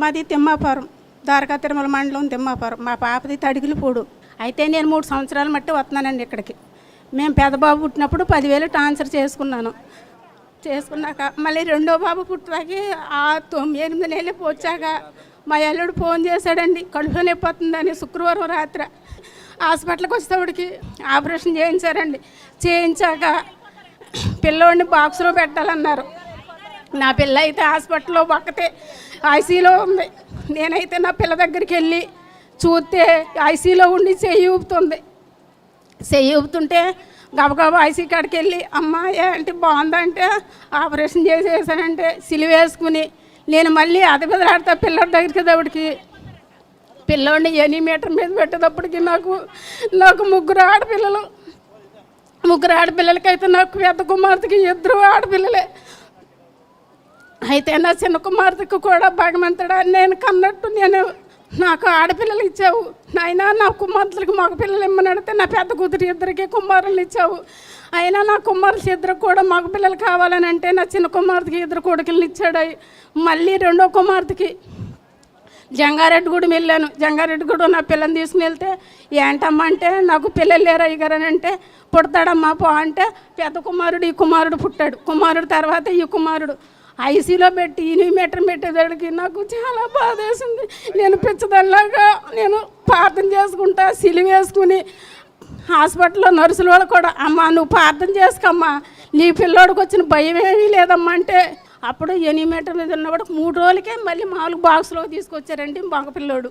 మాది తిమ్మాపురం, ద్వారకా తిరుమల మండలం తిమ్మాపురం. మా పాపది తడిగిలిపూడు. అయితే నేను 3 సంవత్సరాల మట్టి వస్తున్నానండి ఇక్కడికి. మేము పెద్ద బాబు పుట్టినప్పుడు 10,000 ట్రాన్స్ఫర్ చేసుకున్నాను. చేసుకున్నాక మళ్ళీ రెండో బాబు పుట్టాకి 8 నెలలు వచ్చాక మా అల్లుడు ఫోన్ చేశాడండి, కడుపు నొప్పి వస్తుందని. శుక్రవారం రాత్రి హాస్పిటల్కి వచ్చేటప్పటికి ఆపరేషన్ చేయించారండి. చేయించాక పిల్లోడిని బాక్స్లో పెట్టాలన్నారు. నా పిల్ల అయితే హాస్పిటల్లో ఒక్కతే ఐసీలో ఉంది. నేనైతే నా పిల్ల దగ్గరికి వెళ్ళి చూస్తే ఐసీలో ఉండి చెయ్యి ఊపుతుంది. చెయ్యి ఊపుతుంటే గబగబా ఐసీ కాడికి వెళ్ళి అమ్మ ఏంటి బాగుందంటే ఆపరేషన్ చేసేసానంటే సిలువ వేసుకుని నేను మళ్ళీ అది బెదలాడతా పిల్లడి దగ్గరికి దవుడికి. పిల్లోడిని 8 మీటర్ మీద పెట్టేటప్పటికి నాకు 3 ఆడపిల్లలు. 3 ఆడపిల్లలకైతే నాకు పెద్ద కుమార్తెకి 2 ఆడపిల్లలే. అయితే నా చిన్న కుమార్తెకు కూడా భగవంతుడా నేను కన్నట్టు నాకు ఆడపిల్లలు ఇచ్చావు అయినా నా కుమార్తెలకు మగ పిల్లలు ఇమ్మని అడిగితే నా పెద్ద కూతురు 2 కుమారులు ఇచ్చావు. అయినా నా కుమారులు 2 కూడా మగ పిల్లలు కావాలని అంటే నా చిన్న కుమార్తెకి 2 కొడుకులను ఇచ్చాడు. మళ్ళీ రెండో కుమార్తెకి జంగారెడ్డిగూడెం వెళ్ళాను. జంగారెడ్డిగూడెం నా పిల్లని తీసుకుని వెళ్తే ఏంటమ్మా అంటే నాకు పిల్లలు లేరు అయ్యగారని అంటే పుడతాడమ్మా పో అంటే పెద్ద కుమారుడు ఈ కుమారుడు పుట్టాడు. కుమారుడు తర్వాత ఈ కుమారుడు ఐసీలో పెట్టి 8 మీటర్ పెట్టేదాడికి నాకు చాలా బాధ వేసింది. నేను పిచ్చదల్లాగా నేను ప్రార్థన చేసుకుంటా సిలువ వేసుకుని హాస్పిటల్లో నర్సుల వాళ్ళు కూడా అమ్మ నువ్వు ప్రార్థన చేసుకోమ్మా నీ పిల్లోడికి వచ్చిన భయం ఏమీ లేదమ్మా అంటే అప్పుడు 8 మీటర్ మీద ఉన్నప్పుడు 3 రోజులకే మళ్ళీ 4 బాక్స్లో తీసుకొచ్చారండి మగ పిల్లోడు.